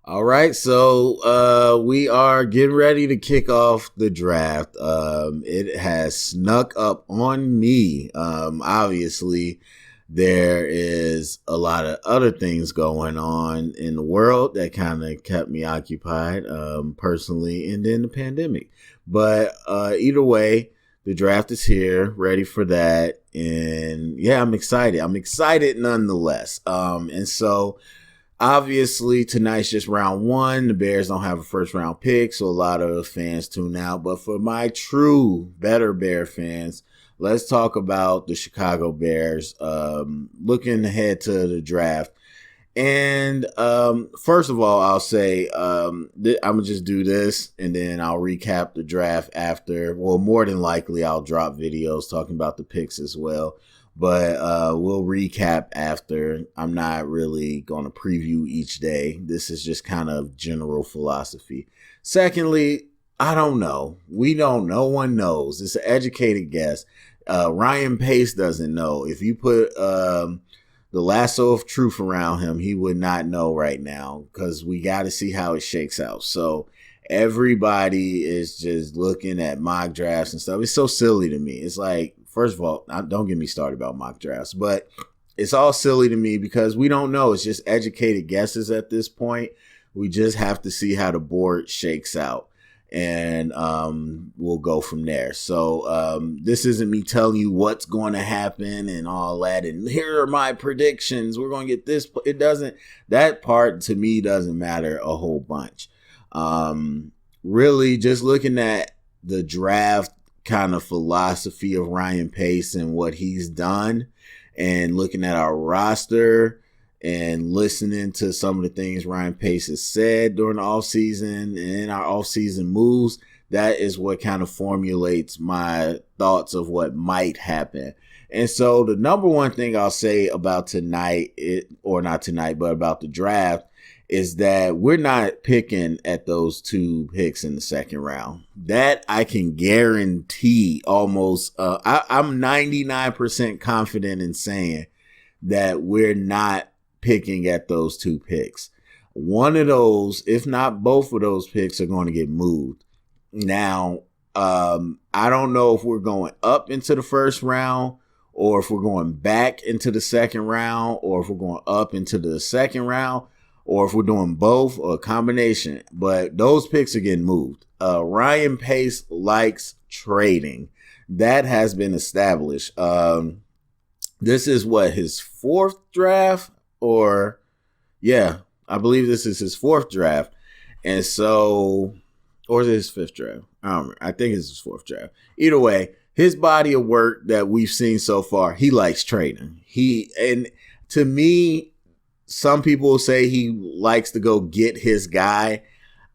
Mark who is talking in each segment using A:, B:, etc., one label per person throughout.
A: All right, so we are getting ready to kick off the draft. It has snuck up on me. Obviously, there is a lot of other things going on in the world that kind of kept me occupied personally, and then the pandemic. But either way, the draft is here, ready for that. And yeah, I'm excited. I'm excited nonetheless. And so obviously, tonight's just round one. The Bears don't have a first round pick, so a lot of fans tune out. But for my true better Bear fans, let's talk about the Chicago Bears looking ahead to the draft. And first of all, I'll say I'm going to just do this and then I'll recap the draft after. Well, more than likely, I'll drop videos talking about the picks as well. But we'll recap after. I'm not really going to preview each day. This is just kind of general philosophy. Secondly, I don't know. We don't. No one knows. It's an educated guess. Ryan Pace doesn't know. If you put the lasso of truth around him, he would not know right now because we got to see how it shakes out. So everybody is just looking at mock drafts and stuff. It's so silly to me. It's like, first of all, don't get me started about mock drafts, but it's all silly to me because we don't know. It's just educated guesses at this point. We just have to see how the board shakes out, and we'll go from there. So this isn't me telling you what's going to happen and all that, and here are my predictions. We're going to get this. It doesn't. That part to me doesn't matter a whole bunch. Really, just looking at the draft kind of philosophy of Ryan Pace and what he's done, and looking at our roster and listening to some of the things Ryan Pace has said during the offseason and our offseason moves, that is what kind of formulates my thoughts of what might happen. And so the number one thing I'll say about tonight, or not tonight, but about the draft, is that we're not picking at those two picks in the second round. That I can guarantee almost. I'm 99% confident in saying that we're not picking at those two picks. One of those, if not both of those picks, are going to get moved. Now, I don't know if we're going up into the first round, or if we're going back into the second round, or if we're going up into the second round, or if we're doing both or a combination. But those picks are getting moved. Ryan Pace likes trading. That has been established. This is what, his fourth draft? Or, yeah, I believe this is his fourth draft. And so, or is it his fifth draft? I don't remember. I think it's his fourth draft. Either way, his body of work that we've seen so far, he likes trading. And to me, some people say he likes to go get his guy.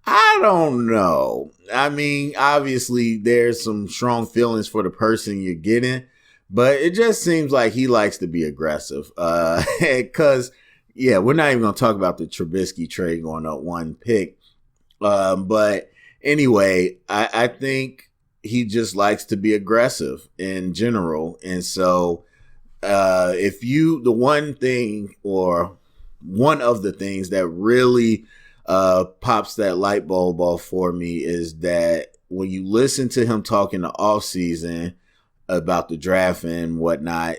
A: I don't know. I mean, obviously, there's some strong feelings for the person you're getting, but it just seems like he likes to be aggressive. Because, yeah, we're not even going to talk about the Trubisky trade going up one pick. But anyway, I think he just likes to be aggressive in general. And so the one thing, or one of the things that really pops that light bulb off for me is that when you listen to him talking the offseason about the draft and whatnot,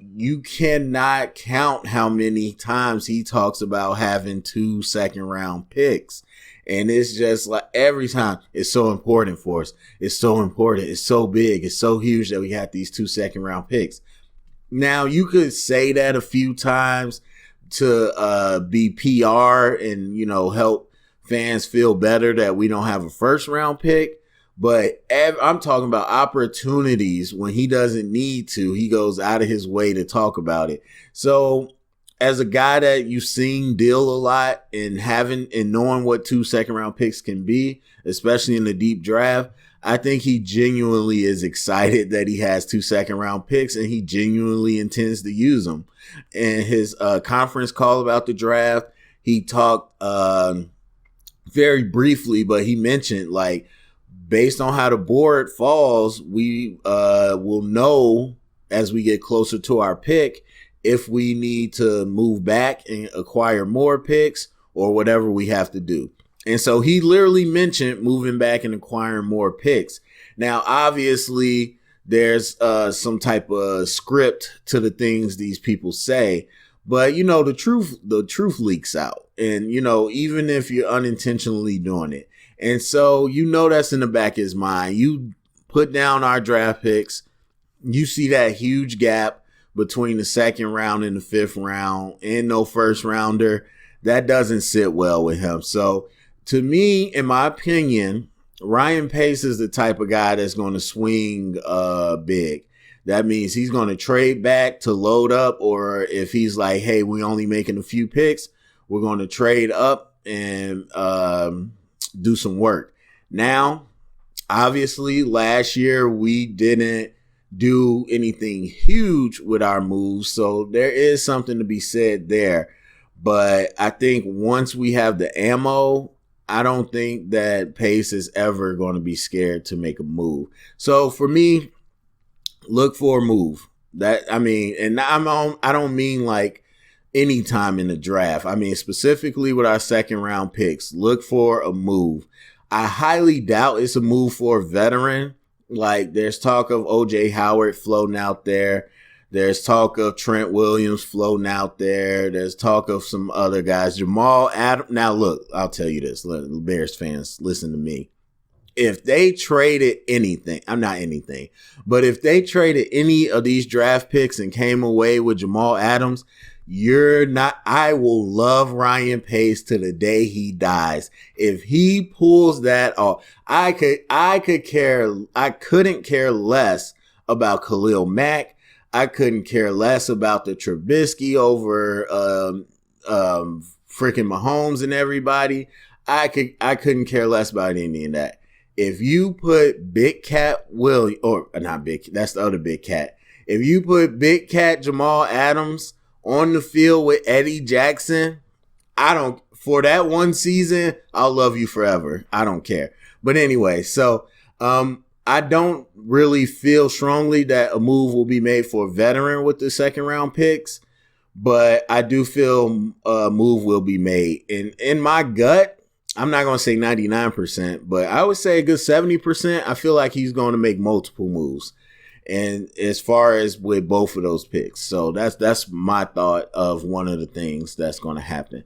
A: you cannot count how many times he talks about having 2 second-round picks. And it's just like every time, it's so important for us. It's so important. It's so big. It's so huge that we have these 2 second-round picks. Now, you could say that a few times to be PR and, help fans feel better that we don't have a first round pick. But I'm talking about opportunities when he doesn't need to. He goes out of his way to talk about it. So as a guy that you've seen deal a lot and knowing what 2 second round picks can be, especially in the deep draft, I think he genuinely is excited that he has 2 second round picks, and he genuinely intends to use them. In his conference call about the draft, he talked very briefly, but he mentioned, like, based on how the board falls, we will know as we get closer to our pick if we need to move back and acquire more picks, or whatever we have to do. And so he literally mentioned moving back and acquiring more picks. Now, obviously, there's some type of script to the things these people say, but the truth leaks out. And even if you're unintentionally doing it, and so that's in the back of his mind. You put down our draft picks, you see that huge gap between the second round and the fifth round, and no first rounder. That doesn't sit well with him. So to me, in my opinion, Ryan Pace is the type of guy that's going to swing big. That means he's going to trade back to load up, or if he's like, hey, we only making a few picks, we're going to trade up and do some work. Now, obviously, last year we didn't do anything huge with our moves, so there is something to be said there. But I think once we have the ammo, I don't think that Pace is ever going to be scared to make a move. So for me, look for a move. And I don't mean like any time in the draft. I mean specifically with our second round picks. Look for a move. I highly doubt it's a move for a veteran. Like there's talk of OJ Howard floating out there. There's talk of Trent Williams floating out there. There's talk of some other guys. Jamal Adams. Now, look, I'll tell you this. Bears fans, listen to me. If they traded anything, but if they traded any of these draft picks and came away with Jamal Adams, I will love Ryan Pace to the day he dies. If he pulls that off, I couldn't care less about Khalil Mack. I couldn't care less about the Trubisky over freaking Mahomes and everybody. I couldn't care less about any of that. If you put Big Cat that's the other Big Cat. If you put Big Cat Jamal Adams on the field with Eddie Jackson, for that one season, I'll love you forever. I don't care. But anyway, so I don't really feel strongly that a move will be made for a veteran with the second round picks, but I do feel a move will be made. And in my gut, I'm not going to say 99%, but I would say a good 70%. I feel like he's going to make multiple moves. And as far as with both of those picks. So that's my thought of one of the things that's going to happen.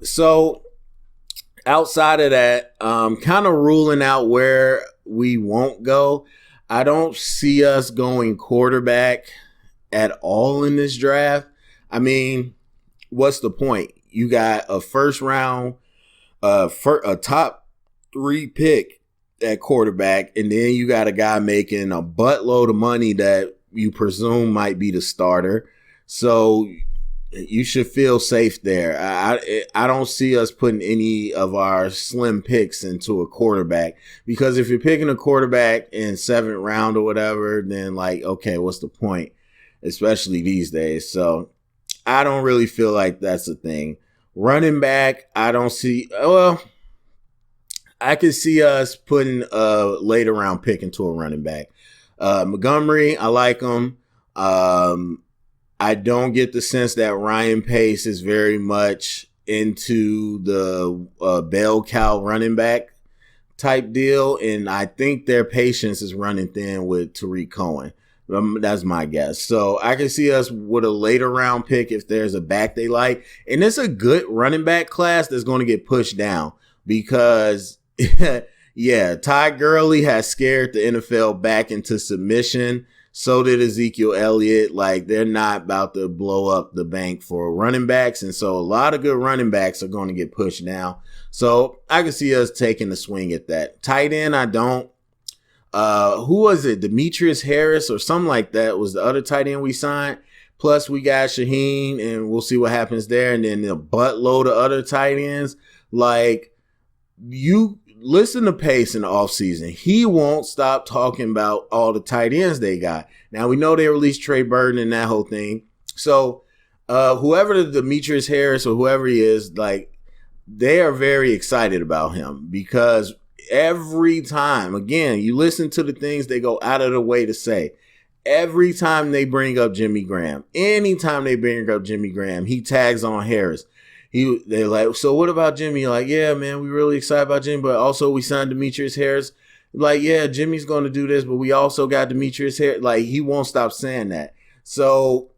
A: So outside of that, kind of ruling out where we won't go. I don't see us going quarterback at all in this draft. I mean, what's the point? You got a first round, a top 3 pick at quarterback, and then you got a guy making a buttload of money that you presume might be the starter. So you should feel safe there. I don't see us putting any of our slim picks into a quarterback, because if you're picking a quarterback in 7th round or whatever, then like, okay, what's the point? Especially these days. So I don't really feel like that's a thing. Running back, I don't see. Well, I could see us putting a later round pick into a running back. Montgomery, I like him. I don't get the sense that Ryan Pace is very much into the bell cow running back type deal, and I think their patience is running thin with Tariq Cohen. That's my guess. So I can see us with a later round pick if there's a back they like. And it's a good running back class that's going to get pushed down because, yeah, Ty Gurley has scared the NFL back into submission. So did Ezekiel Elliott. Like, they're not about to blow up the bank for running backs. And so a lot of good running backs are going to get pushed down. So I can see us taking a swing at that. Tight end, I don't. Who was it? Demetrius Harris or something like that was the other tight end we signed. Plus we got Shaheen, and we'll see what happens there. And then a buttload of other tight ends. Like, you listen to Pace in the offseason. He won't stop talking about all the tight ends they got. Now we know they released Trey Burton and that whole thing. So whoever the Demetrius Harris or whoever he is, like, they are very excited about him because every time, again, you listen to the things they go out of the way to say. Every time they bring up Jimmy Graham, anytime they bring up Jimmy Graham, he tags on Harris. They're like, so what about Jimmy? Like, yeah, man, we really excited about Jimmy, but also we signed Demetrius Harris. Like, yeah, Jimmy's going to do this, but we also got Demetrius Harris. Like, he won't stop saying that. So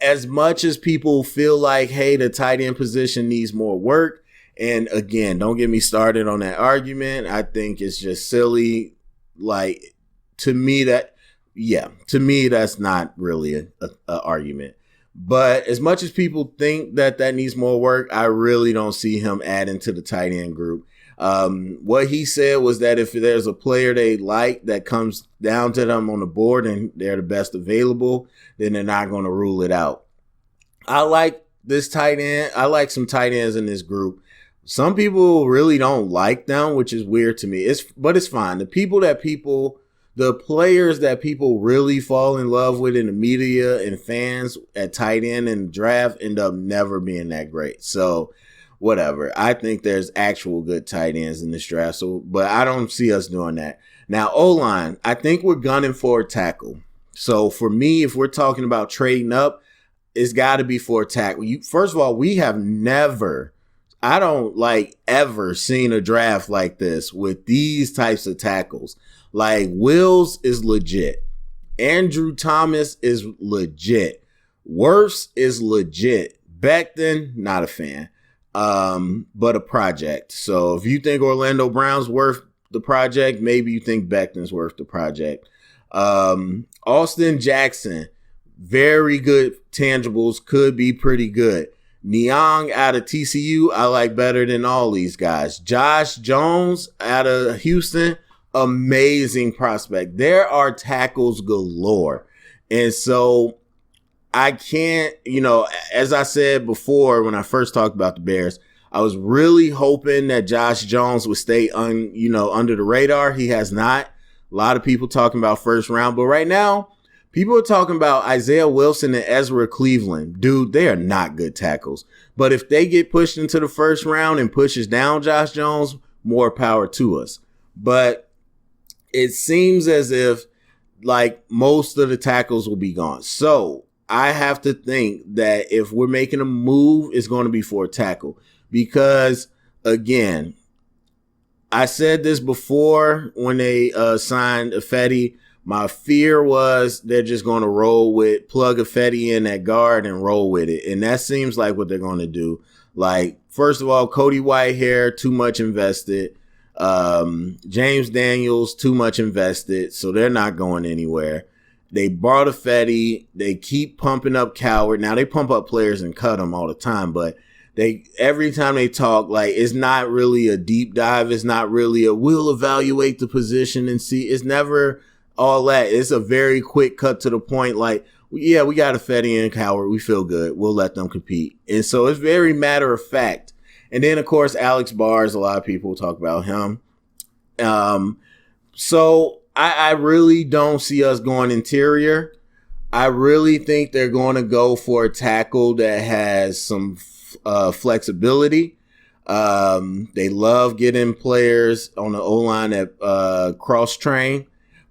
A: as much as people feel like, hey, the tight end position needs more work, and again, don't get me started on that argument. I think it's just silly. Like, to me, that's not really an argument. But as much as people think that needs more work, I really don't see him adding to the tight end group. What he said was that if there's a player they like that comes down to them on the board and they're the best available, then they're not going to rule it out. I like this tight end. I like some tight ends in this group. Some people really don't like them, which is weird to me. But it's fine. The players that people really fall in love with in the media and fans at tight end and draft end up never being that great. So whatever. I think there's actual good tight ends in this draft. So, but I don't see us doing that. Now, O-line, I think we're gunning for a tackle. So for me, if we're talking about trading up, it's got to be for a tackle. First of all, we have never, I don't ever seen a draft like this with these types of tackles. Like, Wills is legit. Andrew Thomas is legit. Wirfs is legit. Becton, not a fan. But a project. So if you think Orlando Brown's worth the project, maybe you think Becton's worth the project. Austin Jackson, very good tangibles, could be pretty good. Niang out of TCU, I like better than all these guys. Josh Jones out of Houston, amazing prospect. There are tackles galore. And so I can't, as I said before when I first talked about the Bears, I was really hoping that Josh Jones would stay under the radar. He has not. A lot of people talking about first round, but right now, people are talking about Isaiah Wilson and Ezra Cleveland. Dude, they are not good tackles. But if they get pushed into the first round and pushes down Josh Jones, more power to us. But it seems as if most of the tackles will be gone. So I have to think that if we're making a move, it's going to be for a tackle. Because, again, I said this before when they signed Ifedi. My fear was they're just going to plug Ifedi in at guard and roll with it. And that seems like what they're going to do. First of all, Cody Whitehair, too much invested. James Daniels, too much invested. So they're not going anywhere. They brought Ifedi. They keep pumping up Coward. Now, they pump up players and cut them all the time, but every time they talk, it's not really a deep dive. It's not really we'll evaluate the position and see. It's never all that. It's a very quick cut to the point. Yeah, we got Ifedi and Coward. We feel good. We'll let them compete. And so it's very matter of fact. And then, of course, Alex Bars, a lot of people talk about him. So I really don't see us going interior. I really think they're going to go for a tackle that has some flexibility. They love getting players on the O-line that cross-train.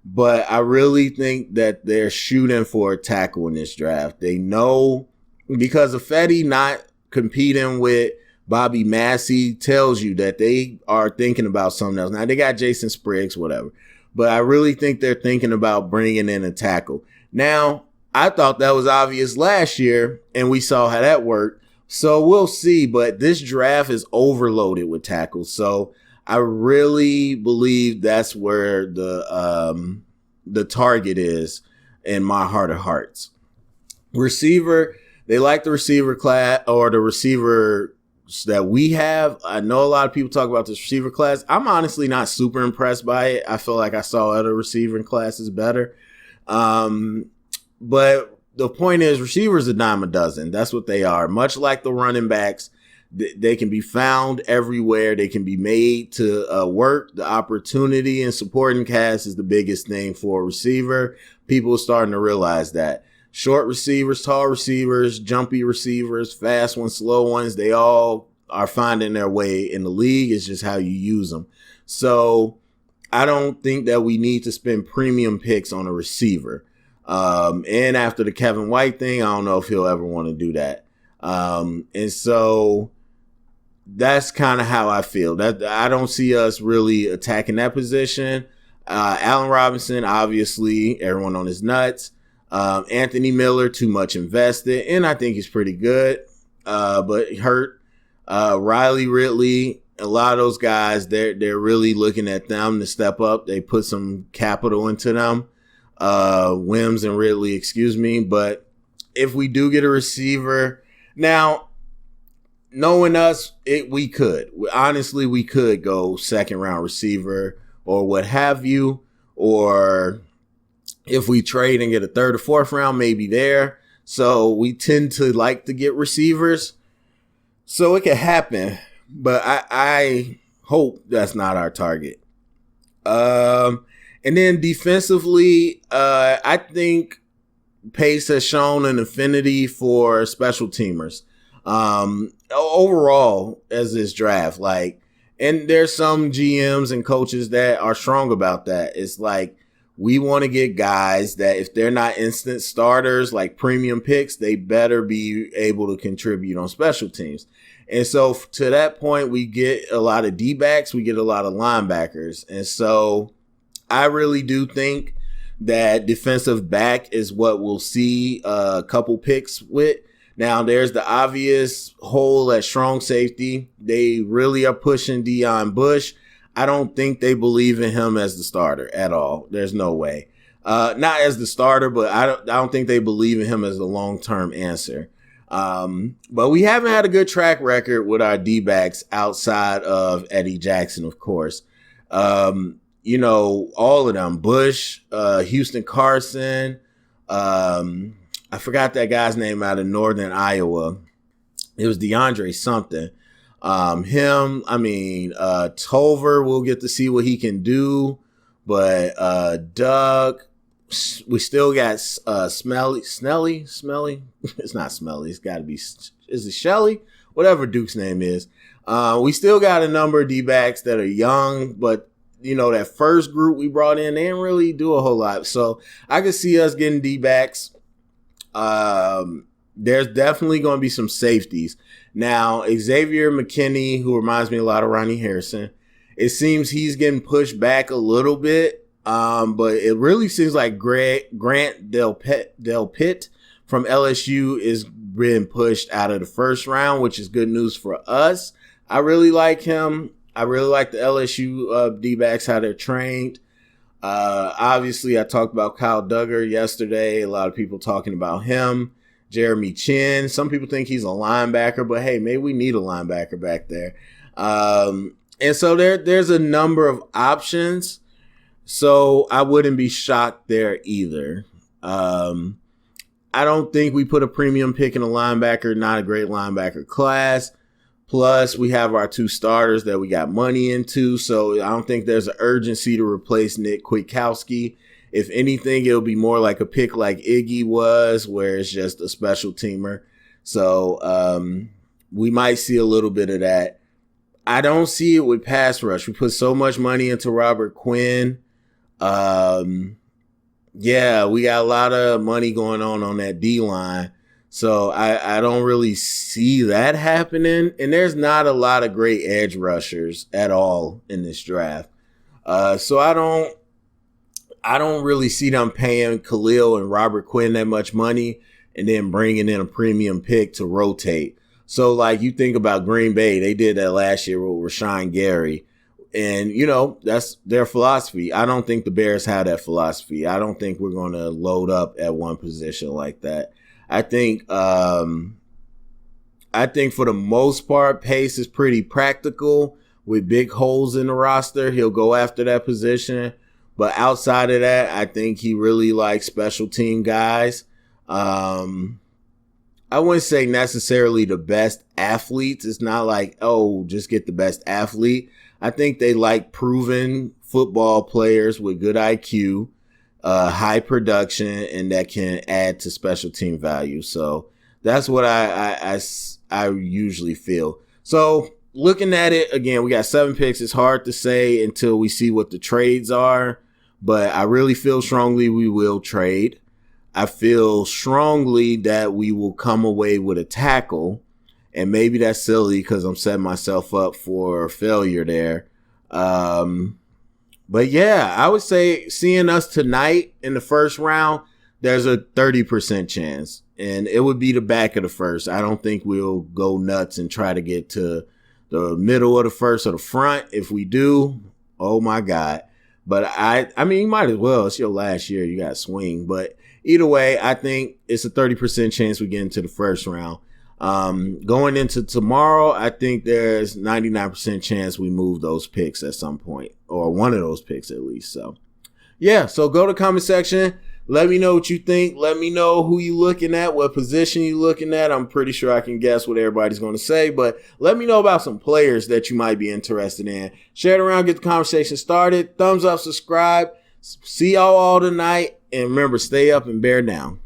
A: But I really think that they're shooting for a tackle in this draft. They know, because Ifedi not competing with Bobby Massey tells you that they are thinking about something else. Now, they got Jason Spriggs, whatever. But I really think they're thinking about bringing in a tackle. Now, I thought that was obvious last year, and we saw how that worked. So we'll see. But this draft is overloaded with tackles. So I really believe that's where the target is in my heart of hearts. Receiver, they like the receiver class or the receiver that we have. I know a lot of people talk about this receiver class. I'm honestly not super impressed by it. I feel like I saw other receiver classes better. But the point is, receivers a dime a dozen. That's what they are. Much like the running backs, they can be found everywhere. They can be made to work. The opportunity and supporting cast is the biggest thing for a receiver. People are starting to realize that. Short receivers, tall receivers, jumpy receivers, fast ones, slow ones, they all are finding their way in the league. It's just how you use them. So I don't think that we need to spend premium picks on a receiver. And after the Kevin White thing, I don't know if he'll ever want to do that. And so that's kind of how I feel. That I don't see us really attacking that position. Allen Robinson, obviously, everyone on his nuts. Anthony Miller, too much invested, and I think he's pretty good, but hurt. Riley Ridley, a lot of those guys, they're really looking at them to step up. They put some capital into them. Wims and Ridley, excuse me. But if we do get a receiver, now, knowing us, we could. Honestly, we could go second round receiver or what have you, or if we trade and get a third or fourth round, maybe there. So we tend to like to get receivers. So it could happen, but I hope that's not our target. And then defensively, I think Pace has shown an affinity for special teamers. Overall, as this draft, and there's some GMs and coaches that are strong about that. It's like, we want to get guys that if they're not instant starters, like premium picks, they better be able to contribute on special teams. And so to that point, we get a lot of D-backs, we get a lot of linebackers. And so I really do think that defensive back is what we'll see a couple picks with. Now, there's the obvious hole at strong safety. They really are pushing Deion Bush. I don't think they believe in him as the starter at all. There's no way. Not as the starter, but I don't think they believe in him as the long-term answer. But we haven't had a good track record with our D-backs outside of Eddie Jackson, of course. All of them. Bush, Houston Carson, I forgot that guy's name out of Northern Iowa. It was DeAndre something. Tolver, we'll get to see what he can do. But Doug, we still got Smelly. It's not Smelly. It's got to be, is it Shelly? Whatever Duke's name is. We still got a number of D-backs that are young, but that first group we brought in, they didn't really do a whole lot. So I could see us getting D-backs. There's definitely going to be some safeties. Now, Xavier McKinney, who reminds me a lot of Ronnie Harrison, it seems he's getting pushed back a little bit. But it really seems like Grant Del Pitt from LSU is being pushed out of the first round, which is good news for us. I really like him. I really like the LSU D-backs, how they're trained. Obviously, I talked about Kyle Duggar yesterday. A lot of people talking about him. Jeremy Chin. Some people think he's a linebacker, but hey, maybe we need a linebacker back there. And so there's a number of options. So I wouldn't be shocked there either. I don't think we put a premium pick in a linebacker, not a great linebacker class. Plus, we have our two starters that we got money into. So I don't think there's an urgency to replace Nick Kwiatkowski. If anything, it'll be more like a pick like Iggy was, where it's just a special teamer. So we might see a little bit of that. I don't see it with pass rush. We put so much money into Robert Quinn. We got a lot of money going on that D-line. So I don't really see that happening. And there's not a lot of great edge rushers at all in this draft. So I don't really see them paying Khalil and Robert Quinn that much money and then bringing in a premium pick to rotate. So like you think about Green Bay, they did that last year with Rashawn Gary. And, that's their philosophy. I don't think the Bears have that philosophy. I don't think we're going to load up at one position like that. I think for the most part, Pace is pretty practical with big holes in the roster. He'll go after that position. But outside of that, I think he really likes special team guys. I wouldn't say necessarily the best athletes. It's not like, just get the best athlete. I think they like proven football players with good IQ, high production, and that can add to special team value. So that's what I usually feel. So looking at it, again, we got 7 picks. It's hard to say until we see what the trades are, but I really feel strongly we will trade. I feel strongly that we will come away with a tackle, and maybe that's silly because I'm setting myself up for failure there. But yeah, I would say seeing us tonight in the first round, there's a 30% chance, and it would be the back of the first. I don't think we'll go nuts and try to get to the middle of the first or the front. If we do, oh my God. But I mean, you might as well. It's your last year. You got to swing. But either way, I think it's a 30% chance we get into the first round. Going into tomorrow, I think there's 99% chance we move those picks at some point, or one of those picks at least. So yeah, so go to the comment section. Let me know what you think. Let me know who you looking at, what position you looking at. I'm pretty sure I can guess what everybody's going to say, but let me know about some players that you might be interested in. Share it around, get the conversation started. Thumbs up, subscribe. See y'all all tonight. And remember, stay up and bear down.